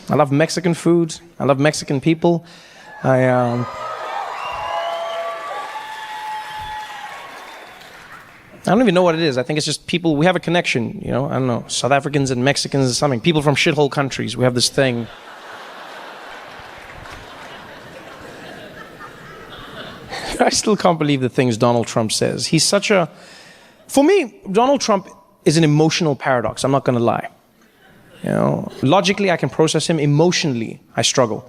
I love Mexican food. I love Mexican people. I don't even know what it is. I think it's just people, we have a connection, you know, I don't know, South Africans and Mexicans or something. People from shithole countries, we have this thing. I still can't believe the things Donald Trump says. He's such a, for me, Donald Trump is an emotional paradox, I'm not gonna lie. You know, logically I can process him, emotionally I struggle.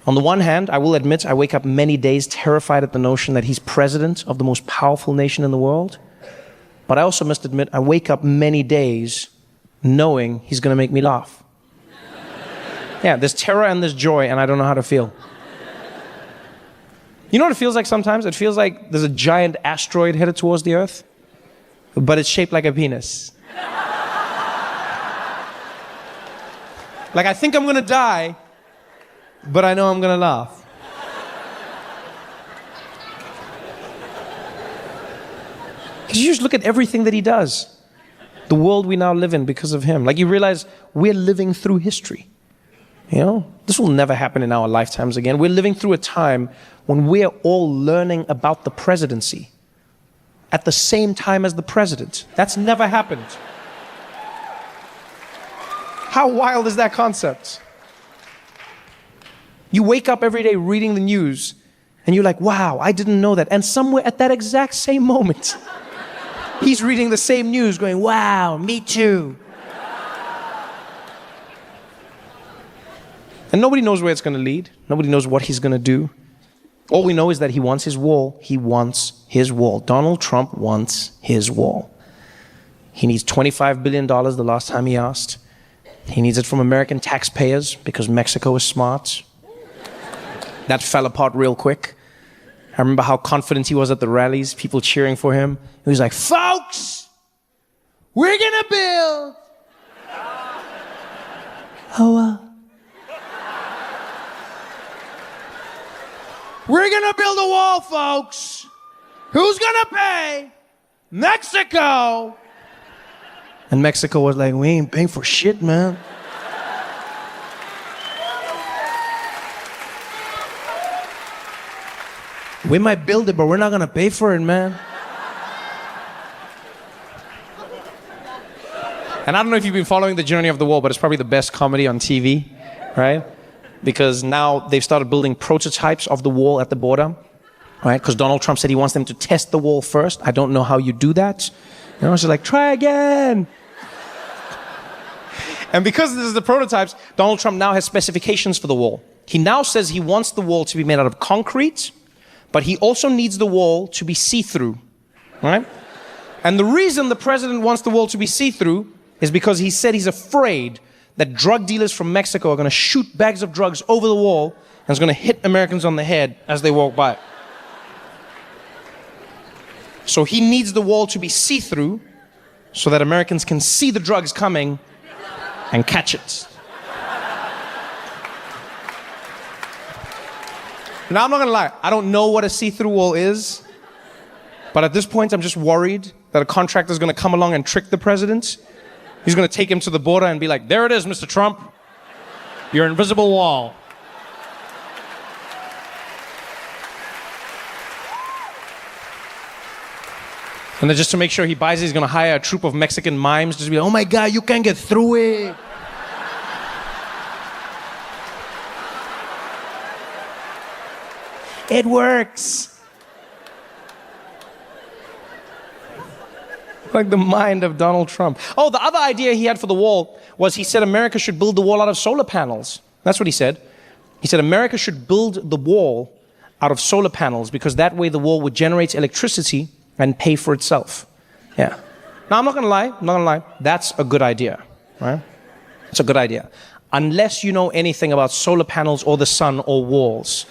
On the one hand, I will admit I wake up many days terrified at the notion that he's president of the most powerful nation in the world. But I also must admit I wake up many days knowing he's gonna make me laugh. Yeah, there's terror and there's joy and I don't know how to feel. You know what it feels like sometimes? It feels like there's a giant asteroid headed towards the Earth, but it's shaped like a penis. Like I think I'm gonna die, but I know I'm gonna laugh. Because you just look at everything that he does. The world we now live in because of him. Like you realize we're living through history. You know, this will never happen in our lifetimes again. We're living through a time when we're all learning about the presidency at the same time as the president. That's never happened. How wild is that concept? You wake up every day reading the news and you're like, wow, I didn't know that. And somewhere at that exact same moment, he's reading the same news going, wow, me too. And nobody knows where it's going to lead. Nobody knows what he's going to do. All we know is that he wants his wall. He wants his wall. Donald Trump wants his wall. He needs $25 billion the last time he asked. He needs it from American taxpayers because Mexico is smart. That fell apart real quick. I remember how confident he was at the rallies, people cheering for him. He was like, folks, we're going to build. We're going to build a wall, folks. Who's going to pay? Mexico. And Mexico was like, we ain't paying for shit, man. We might build it, but we're not going to pay for it, man. And I don't know if you've been following the journey of the wall, but it's probably the best comedy on TV, right? Because now they've started building prototypes of the wall at the border, right? Because Donald Trump said he wants them to test the wall first. I don't know how you do that. You know, it's like, try again. And because this is the prototypes, Donald Trump now has specifications for the wall. He now says he wants the wall to be made out of concrete, but he also needs the wall to be see-through, right? And the reason the president wants the wall to be see-through is because he said he's afraid that drug dealers from Mexico are going to shoot bags of drugs over the wall and it's going to hit Americans on the head as they walk by. So he needs the wall to be see-through so that Americans can see the drugs coming and catch it. Now, I'm not going to lie. I don't know what a see-through wall is. But at this point, I'm just worried that a contractor is going to come along and trick the president. He's going to take him to the border and be like, there it is, Mr. Trump. Your invisible wall. And then just to make sure he buys it, he's going to hire a troop of Mexican mimes just to be like, oh my God, you can't get through it. It works. Like the mind of Donald Trump. Oh, the other idea he had for the wall was he said America should build the wall out of solar panels. That's what he said. He said America should build the wall out of solar panels because that way the wall would generate electricity and pay for itself. Yeah. Now, I'm not going to lie. That's a good idea, right? It's a good idea. Unless you know anything about solar panels or the sun or walls.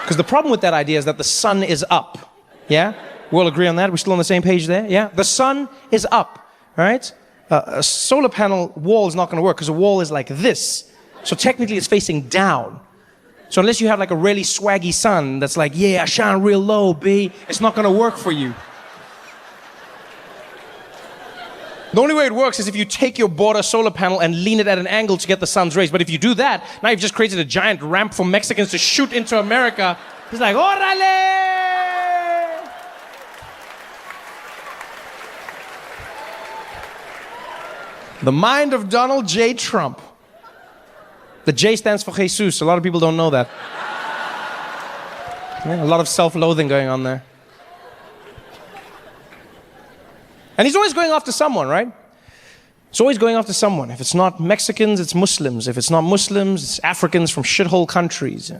Because the problem with that idea is that the sun is up. Yeah? We all agree on that? We're still on the same page there? Yeah? The sun is up, right? A solar panel wall is not going to work because a wall is like this. So technically it's facing down. So unless you have like a really swaggy sun that's like, yeah, I shine real low, B, it's not going to work for you. The only way it works is if you take your border solar panel and lean it at an angle to get the sun's rays. But if you do that, now you've just created a giant ramp for Mexicans to shoot into America. It's like, órale! The mind of Donald J. Trump. The J stands for Jesus. A lot of people don't know that. Yeah, a lot of self-loathing going on there. And he's always going after someone, right? He's always going after someone. If it's not Mexicans, it's Muslims. If it's not Muslims, it's Africans from shithole countries.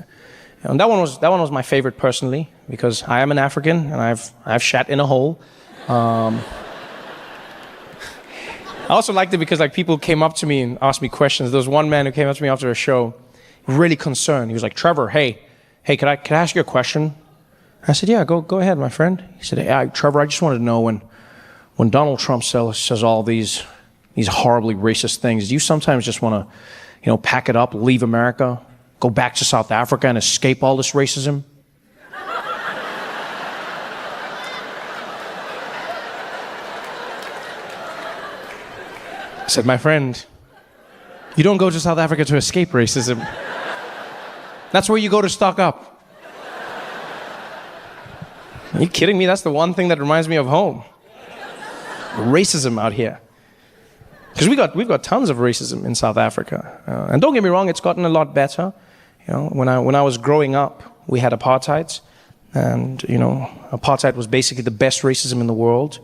And that one was my favorite personally, because I am an African and I've shat in a hole. I also liked it because people came up to me and asked me questions. There was one man who came up to me after a show, really concerned. He was like, Trevor, hey, can I ask you a question? I said, yeah, go ahead, my friend. He said, hey, Trevor, I just wanted to know when Donald Trump says all these horribly racist things, do you sometimes just want to, pack it up, leave America, go back to South Africa and escape all this racism? I said, my friend, you don't go to South Africa to escape racism. That's where you go to stock up. Are you kidding me? That's the one thing that reminds me of home. Racism out here. Because we've got tons of racism in South Africa. And don't get me wrong, it's gotten a lot better. When I was growing up, we had apartheid. And, apartheid was basically the best racism in the world.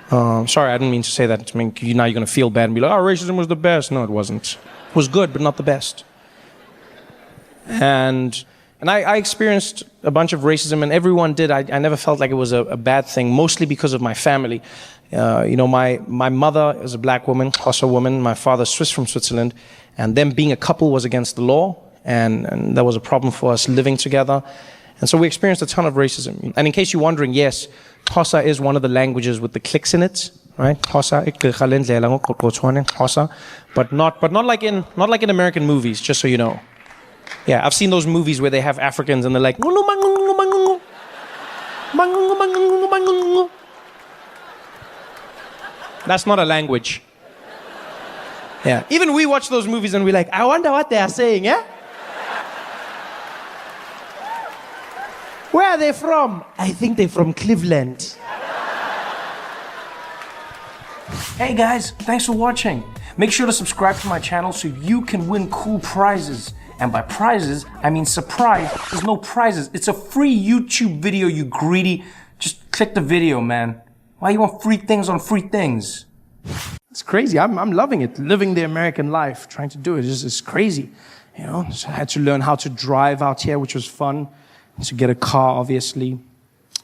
Sorry, I didn't mean to say that. Now you're going to feel bad and be like, racism was the best. No, it wasn't. It was good, but not the best. And I experienced a bunch of racism, and everyone did. I never felt like it was a bad thing, mostly because of my family. My mother is a black woman, Xhosa woman. My father's Swiss from Switzerland. And them being a couple was against the law, and that was a problem for us living together. And so we experienced a ton of racism. And in case you're wondering, yes, Xhosa is one of the languages with the clicks in it, right? Xhosa, but not like in American movies, just so you know. Yeah, I've seen those movies where they have Africans and they're like, that's not a language. Yeah, even we watch those movies and we're like, I wonder what they are saying, yeah? Where are they from? I think they're from Cleveland. Hey guys, thanks for watching. Make sure to subscribe to my channel so you can win cool prizes. And by prizes, I mean surprise. There's no prizes. It's a free YouTube video, you greedy. Just click the video, man. Why you want free things on free things? It's crazy. I'm loving it. Living the American life, trying to do it. It's crazy. So I had to learn how to drive out here, which was fun. To get a car, obviously,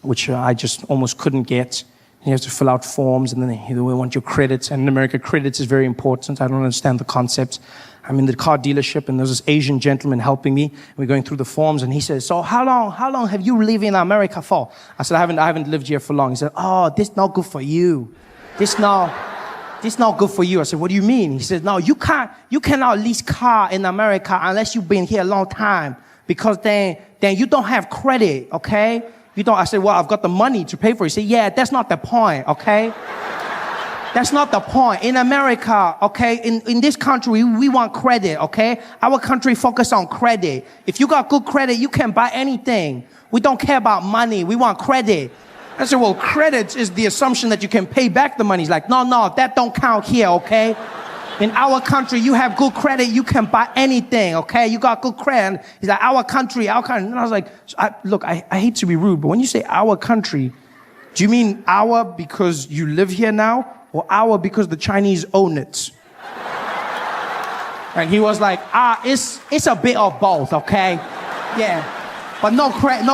which I just almost couldn't get. You have to fill out forms, and then they want your credits. And in America, credits is very important. I don't understand the concept. I'm in the car dealership, and there's this Asian gentleman helping me. We're going through the forms, and he says, "So how long have you lived in America for?" I said, "I haven't lived here for long." He said, "Oh, this not good for you. This not good for you." I said, "What do you mean?" He said, "No, you cannot lease car in America unless you've been here a long time, because then you don't have credit, okay? You don't." I said, "Well, I've got the money to pay for it." He said, "Yeah, that's not the point, okay? That's not the point. In America, okay, in this country, we want credit, okay? Our country focus on credit. If you got good credit, you can buy anything. We don't care about money. We want credit." I said, "Well, credit is the assumption that you can pay back the money." He's like, no, that don't count here, okay? In our country, you have good credit, you can buy anything, okay? You got good credit. He's like, our country. And I was like, look, I hate to be rude, but when you say our country, do you mean our because you live here now, or our because the Chinese own it? And he was like, it's a bit of both, okay? Yeah, but no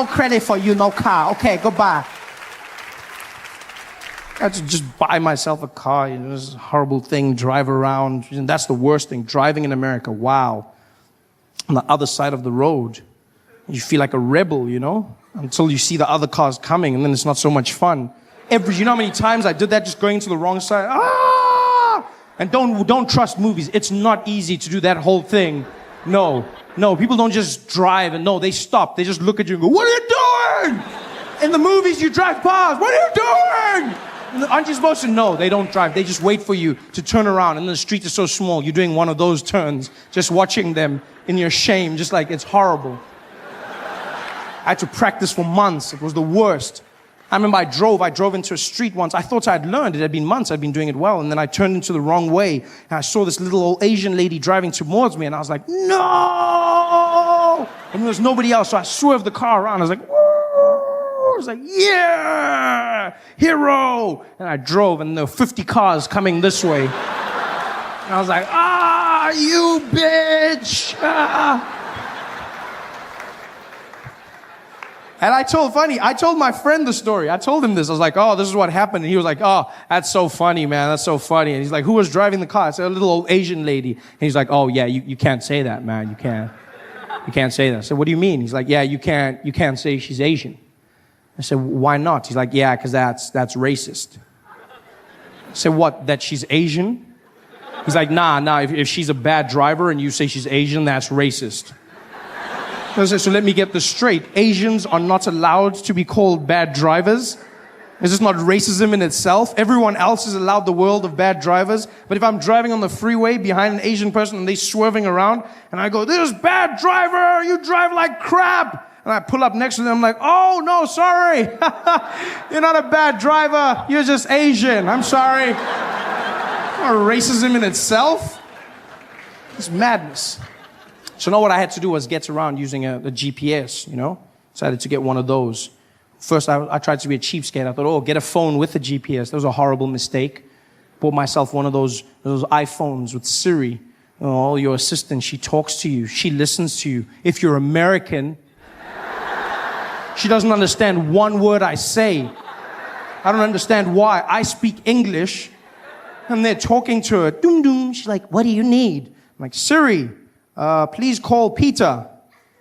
credit for you, no car. Okay, goodbye. I had to just buy myself a car, this horrible thing, drive around. That's the worst thing, driving in America, wow. On the other side of the road, you feel like a rebel, until you see the other cars coming, and then it's not so much fun. You know how many times I did that, just going to the wrong side? And don't trust movies. It's not easy to do that whole thing. No, people don't just drive, and they stop. They just look at you and go, "What are you doing?" In the movies, you drive past, "What are you doing?" Aren't you supposed to know they don't drive? They just wait for you to turn around, and the street is so small. You're doing one of those turns, just watching them in your shame, just like it's horrible. I had to practice for months. It was the worst. I remember I drove into a street once. I thought I'd learned. It had been months. I'd been doing it well. And then I turned into the wrong way. And I saw this little old Asian lady driving towards me. And I was like, no! And there was nobody else. So I swerved the car around. I was like, whoa! I was like, yeah! Hero! And I drove, and there were 50 cars coming this way. And I was like, you bitch! And I told my friend the story. I told him this. I was like, oh, this is what happened. And he was like, oh, that's so funny, man. That's so funny. And he's like, who was driving the car? I said, a little old Asian lady. And he's like, oh, yeah, you can't say that, man. You can't say that. I said, what do you mean? He's like, yeah, you can't say she's Asian. I said, why not? He's like, yeah, because that's racist. I said, what, that she's Asian? He's like, nah, if she's a bad driver and you say she's Asian, that's racist. So let me get this straight. Asians are not allowed to be called bad drivers. Is this not racism in itself? Everyone else is allowed the world of bad drivers. But if I'm driving on the freeway behind an Asian person and they're swerving around, and I go, this bad driver, you drive like crap. And I pull up next to them, I'm like, oh, no, sorry. You're not a bad driver. You're just Asian. I'm sorry. Not racism in itself. It's madness. So now what I had to do was get around using a GPS, you know? Decided to get one of those. First, I tried to be a cheapskate. I thought, oh, get a phone with a GPS. That was a horrible mistake. Bought myself one of those iPhones with Siri. Oh, your assistant, she talks to you. She listens to you. If you're American, she doesn't understand one word I say. I don't understand why. I speak English, and they're talking to her. Doom, doom. She's like, what do you need? I'm like, Siri, please call Peter.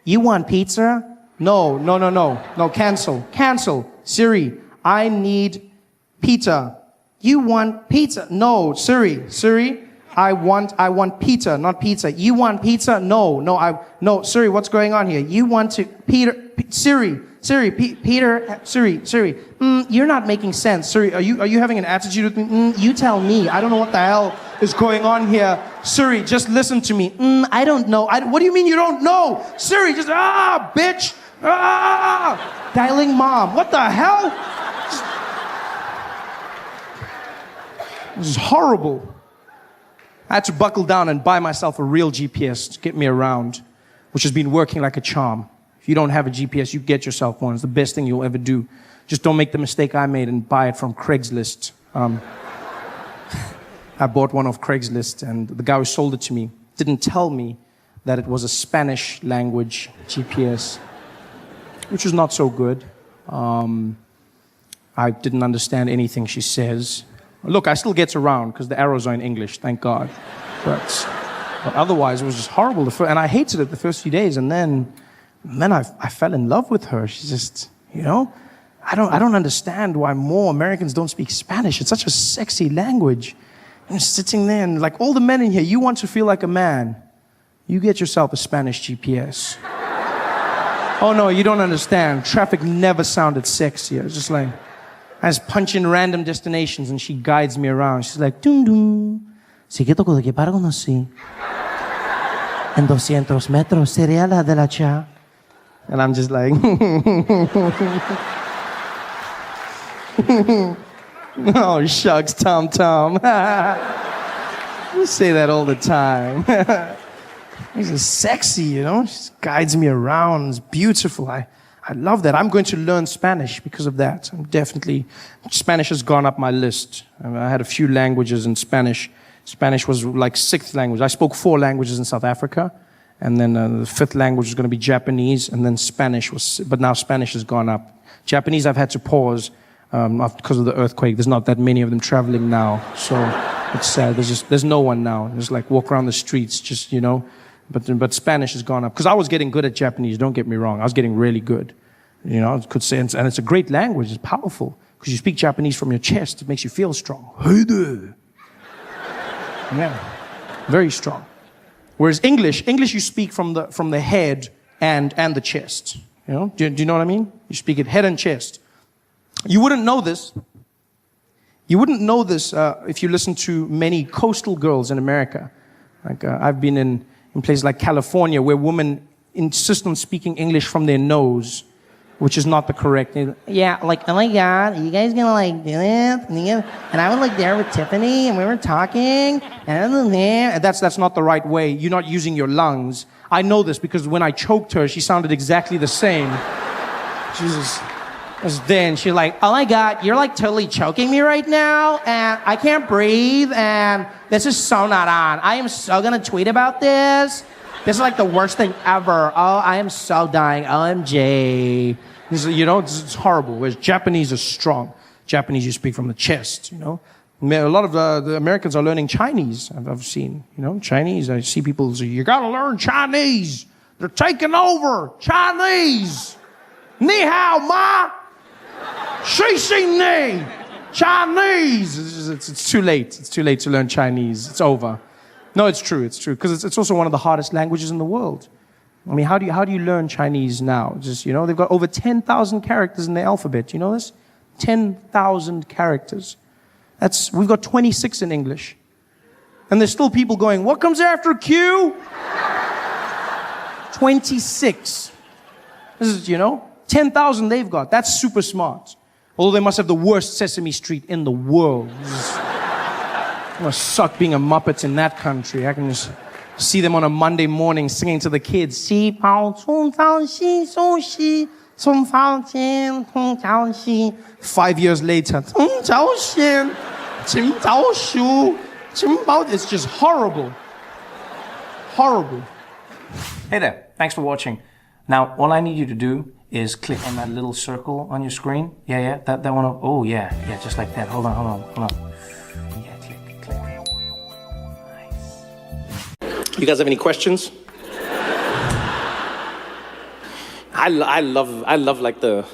You want pizza? No, cancel. Siri, I need pizza. You want pizza? No, Siri, I want pizza, not pizza. You want pizza? No, Siri, what's going on here? You want to, Siri, you're not making sense. Siri, are you having an attitude with me? You tell me. I don't know what the hell is going on here. Siri, just listen to me. I don't know. What do you mean you don't know? Siri, just, bitch. Dialing mom. What the hell? This is horrible. I had to buckle down and buy myself a real GPS to get me around, which has been working like a charm. If you don't have a GPS, you get yourself one. It's the best thing you'll ever do. Just don't make the mistake I made and buy it from Craigslist. I bought one off Craigslist, and the guy who sold it to me didn't tell me that it was a Spanish language GPS, which was not so good. I didn't understand anything she says. Look, I still get around because the arrows are in English, thank God. But otherwise, it was just horrible. And I hated it the first few days, and then I fell in love with her. She's just, I don't understand why more Americans don't speak Spanish. It's such a sexy language. And sitting there, and like all the men in here, you want to feel like a man. You get yourself a Spanish GPS. Oh no, you don't understand. Traffic never sounded sexier. It's just like, I just punch in random destinations and she guides me around. She's like, dum dum. Sigue toco de que para conocí. En 200 metros sería la de la cha. And I'm just like, oh shucks, Tom. You say that all the time. This is sexy, She just guides me around. It's beautiful. I love that. I'm going to learn Spanish because of that. Spanish has gone up my list. I had a few languages in Spanish. Spanish was like 6th language. I spoke 4 languages in South Africa. And then the 5th language was going to be Japanese. And then Spanish but now Spanish has gone up. Japanese I've had to pause because of the earthquake. There's not that many of them traveling now. So it's sad. There's no one now. Just like walk around the streets, But Spanish has gone up. Because I was getting good at Japanese, don't get me wrong. I was getting really good. I could say, and it's a great language. It's powerful. Because you speak Japanese from your chest. It makes you feel strong. Hey there. Yeah. Very strong. Whereas English you speak from the head and the chest. Do you know what I mean? You speak it head and chest. You wouldn't know this You wouldn't know this if you listen to many coastal girls in America. Like I've been in places like California where women insist on speaking English from their nose, which is not the correct. Yeah, like, oh my God, are you guys gonna like do this? And I was like there with Tiffany, and we were talking, and that's not the right way. You're not using your lungs. I know this because when I choked her, she sounded exactly the same. Jesus. Then she's like, oh my God, you're like totally choking me right now, and I can't breathe, and this is so not on. I am so gonna tweet about this. This is like the worst thing ever. Oh, I am so dying. OMG. This is, it's horrible. Whereas Japanese are strong. Japanese, you speak from the chest, A lot of the Americans are learning Chinese, I've seen. Chinese, I see people say, you gotta learn Chinese. They're taking over. Chinese. Ni hao ma. Shi shi ni. Chinese. It's too late. It's too late to learn Chinese. It's over. No, it's true. It's true. Because it's also one of the hardest languages in the world. I mean, how do you learn Chinese now? Just, they've got over 10,000 characters in the alphabet. You know this? 10,000 characters. We've got 26 in English. And there's still people going, what comes after Q? 26. This is, 10,000 they've got. That's super smart. Although they must have the worst Sesame Street in the world. It must suck being a Muppet in that country. I can just see them on a Monday morning singing to the kids. 5 years later. It's just horrible. Horrible. Hey there. Thanks for watching. Now, all I need you to do is click on that little circle on your screen. Yeah, that one. Oh, yeah, just like that. Hold on. Yeah, click. Nice. You guys have any questions? I love like the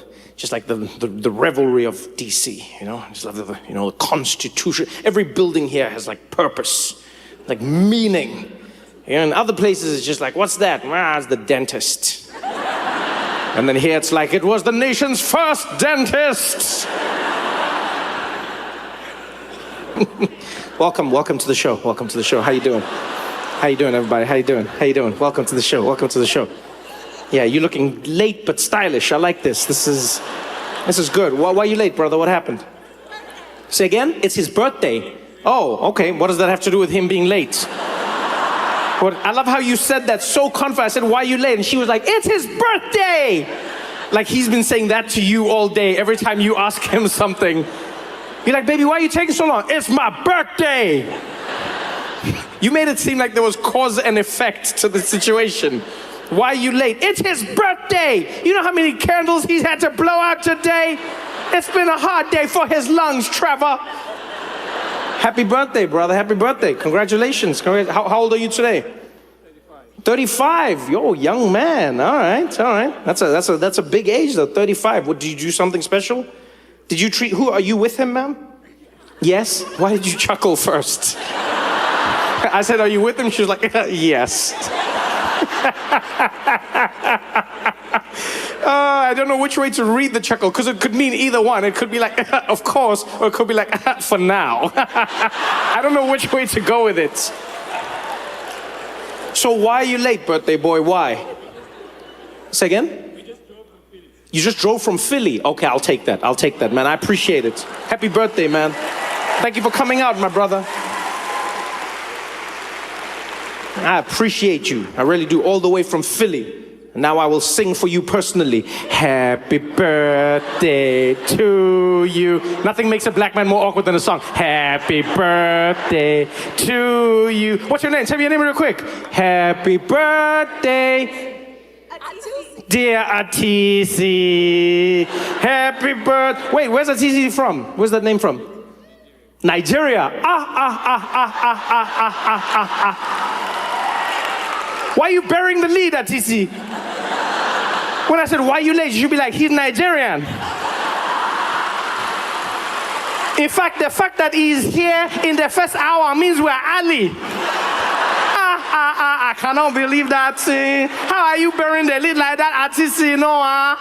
revelry of DC. I just love the Constitution. Every building here has like purpose, like meaning. In other places, it's just like, what's that? It's the dentist. And then here it's like, it was the nation's first dentist. Welcome to the show. Welcome to the show. How you doing? How you doing, everybody? How you doing? Welcome to the show. Yeah, you're looking late but stylish. I like this. This is good. Why are you late, brother? What happened? Say again? It's his birthday. Oh, okay. What does that have to do with him being late? I love how you said that so confident. I said, why are you late? And she was like, it's his birthday! Like he's been saying that to you all day, every time you ask him something. You're like, baby, why are you taking so long? It's my birthday! You made it seem like there was cause and effect to the situation. Why are you late? It's his birthday! You know how many candles he's had to blow out today? It's been a hard day for his lungs, Trevor. Happy birthday, brother. Happy birthday. Congratulations. How old are you today? 35. Yo, young man. All right. That's a big age, though. 35. What, did you do something special? Did you treat... Who, are you with him, ma'am? Yes? Why did you chuckle first? I said, are you with him? She was like, yes. I don't know which way to read the chuckle, because it could mean either one. It could be like, of course, or it could be like, for now. I don't know which way to go with it. So why are you late, birthday boy? Why? Say again? We just drove from Philly. You just drove from Philly? Okay, I'll take that, man. I appreciate it. Happy birthday, man. Thank you for coming out, my brother. I appreciate you. I really do, all the way from Philly. Now I will sing for you personally. Happy birthday to you. Nothing makes a black man more awkward than a song. Happy birthday to you. What's your name? Tell me your name real quick. Happy birthday, dear Atisi. Happy birthday. Wait, where's Atisi from? Where's that name from? Nigeria. Why are you burying the lead, Atisi? When I said, why are you late? You should be like, he's Nigerian. In fact, the fact that he's here in the first hour means we're Ali. I cannot believe that. How are you burying the lead like that, Atisi? No,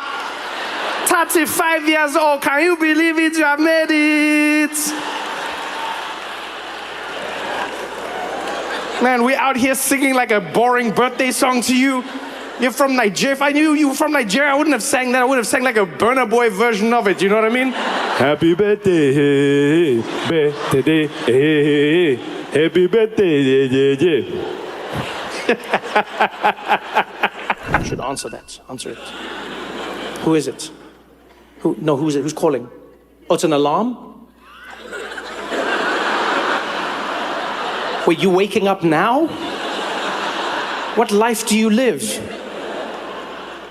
35 years old. Can you believe it? You have made it. Man, we're out here singing like a boring birthday song to you. You're from Nigeria. If I knew you were from Nigeria, I wouldn't have sang that. I would have sang like a Burna Boy version of it. You know what I mean? Happy birthday, birthday, happy birthday. You should answer that. Answer it. Who is it? Who is it? Who's calling? Oh, it's an alarm? Wait, you waking up now? What life do you live?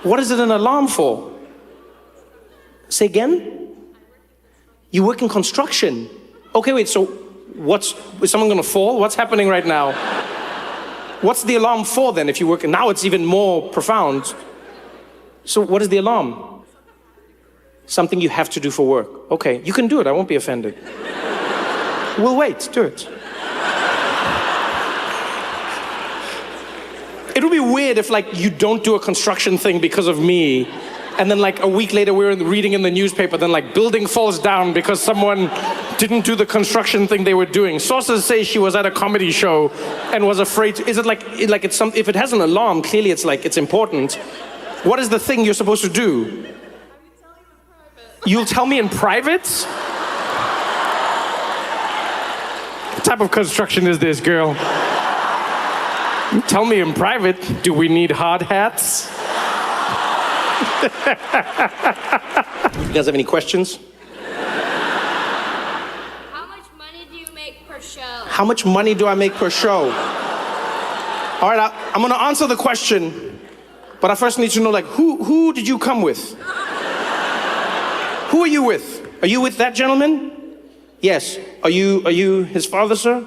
What is it an alarm for? Say again? You work in construction. Okay, wait, so is someone gonna fall? What's happening right now? What's the alarm for then if you work? Now it's even more profound. So what is the alarm? Something you have to do for work. Okay, you can do it, I won't be offended. We'll wait, do it. It would be weird if like you don't do a construction thing because of me, and then like a week later we're reading in the newspaper, then like building falls down because someone didn't do the construction thing they were doing. Sources say she was at a comedy show and was afraid to, is it like it's some, if it has an alarm, clearly it's like it's important. What is the thing you're supposed to do? You'll tell me in private? What type of construction is this, girl? Tell me in private, do we need hard hats? You guys have any questions? How much money do you make per show? How much money do I make per show? All right, I'm gonna answer the question, but I first need to know, like, who did you come with? Who are you with? Are you with that gentleman? Yes. Are you his father, sir?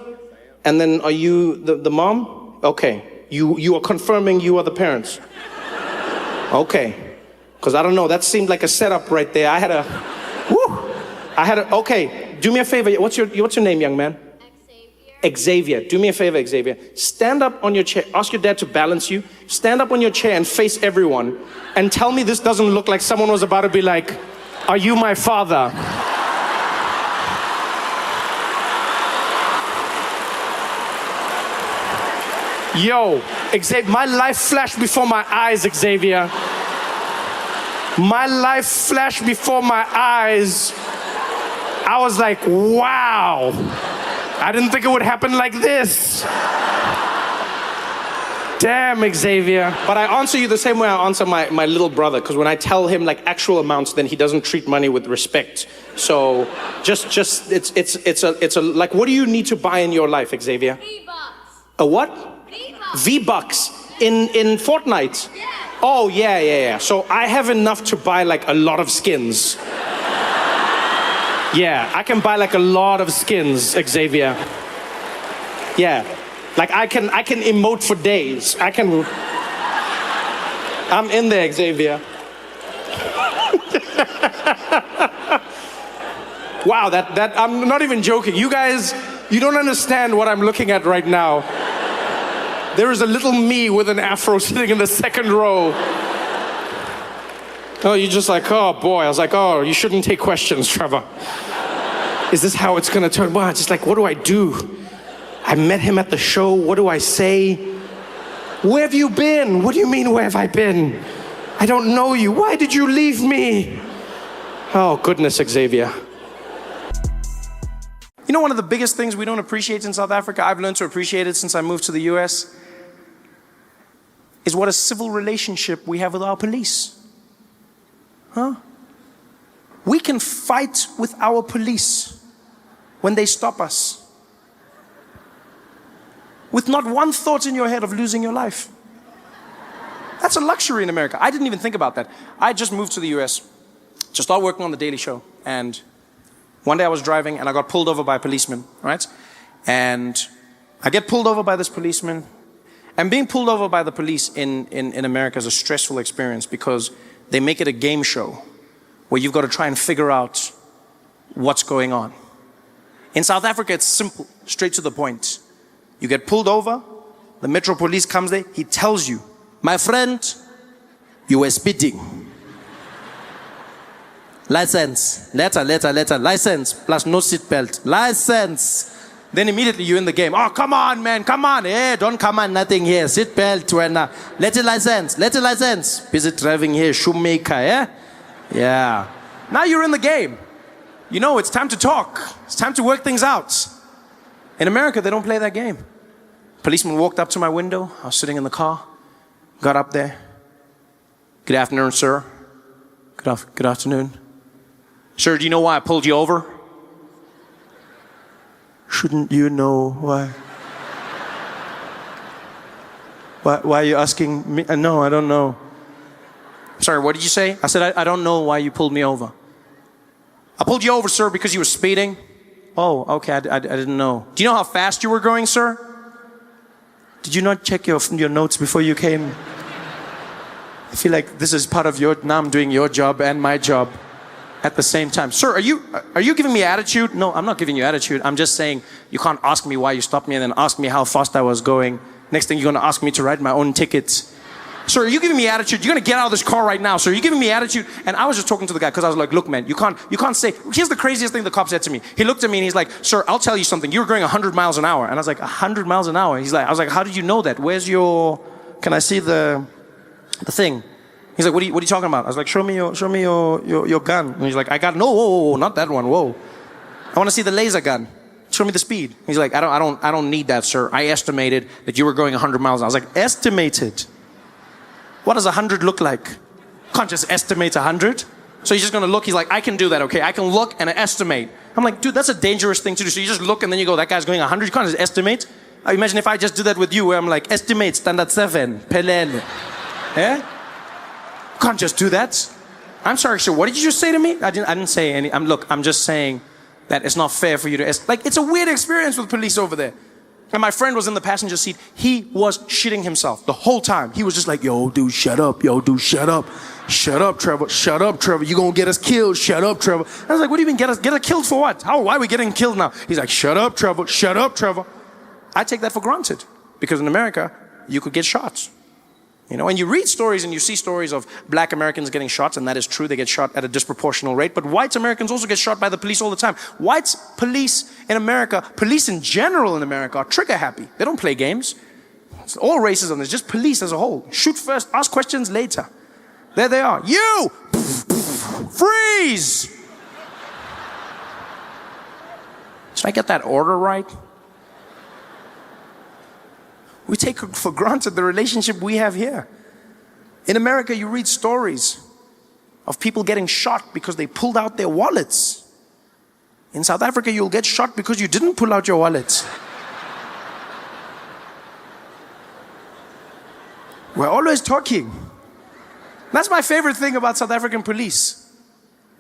And then are you the mom? Okay, you are confirming you are the parents. Okay, because I don't know, that seemed like a setup right there. Okay, do me a favor, what's your name, young man? Xavier, do me a favor, Xavier. Stand up on your chair, ask your dad to balance you. Stand up on your chair and face everyone and tell me this doesn't look like someone was about to be like, are you my father? Yo, Xavier, my life flashed before my eyes, Xavier. My life flashed before my eyes. I was like, wow. I didn't think it would happen like this. Damn, Xavier. But I answer you the same way I answer my little brother, because when I tell him like actual amounts, then he doesn't treat money with respect. So just it's a like, what do you need to buy in your life, Xavier? V-Bucks. A what? V-Bucks in Fortnite? Yeah. Oh, yeah. So I have enough to buy like a lot of skins. Yeah, I can buy like a lot of skins, Xavier. Yeah, like I can emote for days. I'm in there, Xavier. Wow, that I'm not even joking. You guys, you don't understand what I'm looking at right now. There is a little me with an afro sitting in the second row. Oh, you're just like, oh boy. I was like, oh, you shouldn't take questions, Trevor. Is this how it's gonna turn? Well, just like, what do I do? I met him at the show. What do I say? Where have you been? What do you mean, where have I been? I don't know you. Why did you leave me? Oh, goodness, Xavier. You know, one of the biggest things we don't appreciate in South Africa, I've learned to appreciate it since I moved to the US, is what a civil relationship we have with our police. Huh? We can fight with our police when they stop us, with not one thought in your head of losing your life. That's a luxury in America. I didn't even think about that. I just moved to the US to start working on The Daily Show, and one day I was driving and I got pulled over by a policeman, right? And I get pulled over by this policeman. And being pulled over by the police in America is a stressful experience because they make it a game show where you've got to try and figure out what's going on. In South Africa, it's simple, straight to the point. You get pulled over, the Metro Police comes there, he tells you, my friend, you were speeding. License, letter, license, plus no seatbelt. License, Then immediately you're in the game. Oh, come on, man, come on. Hey, don't come on, nothing here. Seat belt, when let it license. Busy driving here, shoemaker, yeah? Yeah. Now you're in the game. You know, it's time to talk. It's time to work things out. In America, they don't play that game. Policeman walked up to my window. I was sitting in the car. Got up there. Good afternoon, sir. Good afternoon. Sir, do you know why I pulled you over? Shouldn't you know why? Why are you asking me? No, I don't know. Sorry, what did you say? I said, I don't know why you pulled me over. I pulled you over, sir, because you were speeding. Oh, okay, I didn't know. Do you know how fast you were going, sir? Did you not check your notes before you came? I feel like this is part of now I'm doing your job and my job at the same time. Sir, are you giving me attitude? No, I'm not giving you attitude. I'm just saying you can't ask me why you stopped me and then ask me how fast I was going. Next thing you're going to ask me to write my own tickets. Sir, are you giving me attitude? You're going to get out of this car right now. Sir, are you giving me attitude? And I was just talking to the guy because I was like, look, man, you can't say. Here's the craziest thing the cop said to me. He looked at me and he's like, sir, I'll tell you something. You were going 100 miles an hour. And I was like, 100 miles an hour? I was like, how did you know that? Where's can I see the thing? He's like, what are you talking about? I was like, show me your gun. And he's like, I got no, whoa, not that one, whoa. I want to see the laser gun. Show me the speed. He's like, I don't need that, sir. I estimated that you were going 100 miles. I was like, estimated? What does 100 look like? Can't just estimate 100. So he's just gonna look. He's like, I can do that, okay? I can look and estimate. I'm like, dude, that's a dangerous thing to do. So you just look and then you go, that guy's going 100. You can't just estimate. I imagine if I just do that with you, where I'm like, estimate standard 7, pelele. Yeah? Can't just do that. I'm sorry, sir. What did you just say to me? I didn't say any. I'm just saying that it's not fair for you to it's a weird experience with police over there. And my friend was in the passenger seat. He was shitting himself the whole time. He was just like, yo, dude, shut up. Yo, dude, shut up. Shut up, Trevor. Shut up, Trevor. You gonna get us killed. Shut up, Trevor. I was like, what do you mean get us killed for what? Why are we getting killed now? He's like, shut up, Trevor. Shut up, Trevor. I take that for granted because in America, you could get shot. You know, and you read stories and you see stories of black Americans getting shot, and that is true. They get shot at a disproportional rate. But white Americans also get shot by the police all the time. White police in America, police in general in America, are trigger happy. They don't play games. It's all racism. It's just police as a whole. Shoot first, ask questions later. There they are. You! Freeze! Did I get that order right? We take for granted the relationship we have here. In America, you read stories of people getting shot because they pulled out their wallets. In South Africa, you'll get shot because you didn't pull out your wallets. We're always talking. That's my favorite thing about South African police,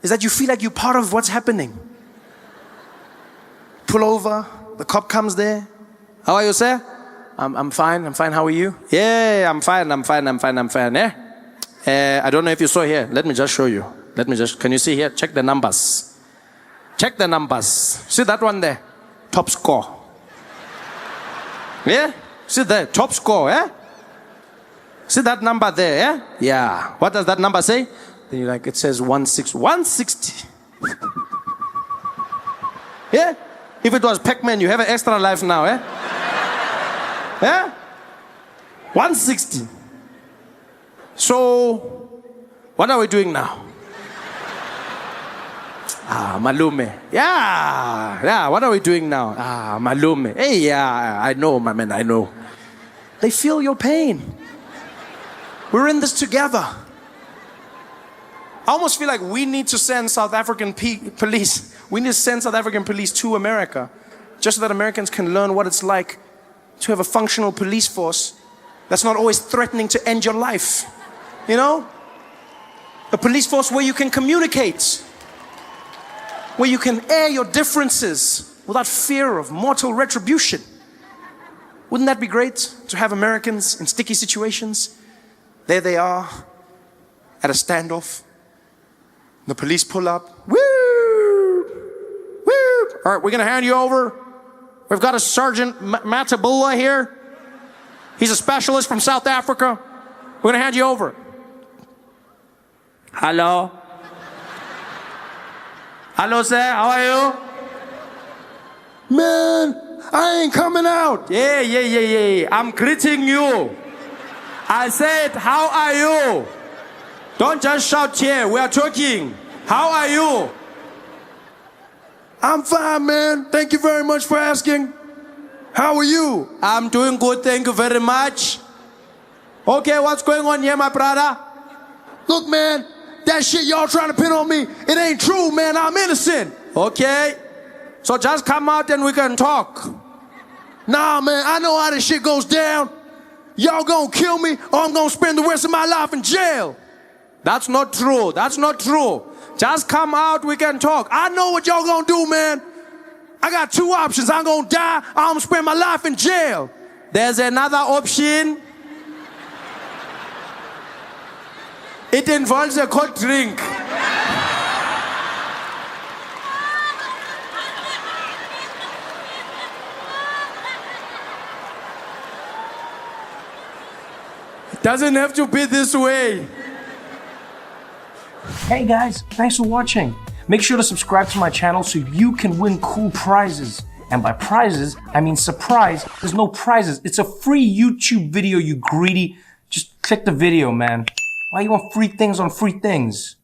is that you feel like you're part of what's happening. Pull over, the cop comes there. How are you, sir? I'm fine, how are you? Yeah, I'm fine, yeah? I don't know if you saw here. Let me just show you. Can you see here? Check the numbers. Check the numbers. See that one there? Top score. Yeah? See there? Top score, yeah? See that number there, yeah? Yeah. What does that number say? Then you're like, it says 160. Yeah? If it was Pac-Man, you have an extra life now, eh? Yeah? 160. So, what are we doing now? Malume. Yeah, what are we doing now? Malume. Hey, yeah, I know, my man, I know. They feel your pain. We're in this together. I almost feel like we need to send South African police. We need to send South African police to America, just so that Americans can learn what it's like to have a functional police force that's not always threatening to end your life. You know? A police force where you can communicate, where you can air your differences without fear of mortal retribution. Wouldn't that be great to have Americans in sticky situations? There they are at a standoff. The police pull up. Woo! Woo! All right, we're gonna hand you over. We've got a Sergeant Matabula here. He's a specialist from South Africa. We're gonna hand you over. Hello? Hello, sir, how are you? Man, I ain't coming out. Yeah. I'm greeting you. I said, how are you? Don't just shout here. We are talking. How are you? I'm fine, man. Thank you very much for asking. How are you? I'm doing good. Thank you very much. Okay, what's going on here, my brother? Look, man, that shit y'all trying to pin on me, it ain't true, man. I'm innocent. Okay. So just come out and we can talk. Nah, man, I know how this shit goes down. Y'all gonna kill me or I'm gonna spend the rest of my life in jail. That's not true. That's not true. Just come out, we can talk. I know what y'all gonna do, man. I got two options. I'm gonna die or I'm gonna spend my life in jail. There's another option. It involves a cold drink. It doesn't have to be this way. Hey guys, thanks for watching. Make sure to subscribe to my channel so you can win cool prizes. And by prizes, I mean surprise. There's no prizes. It's a free YouTube video, you greedy. Just click the video, man. Why you want free things on free things?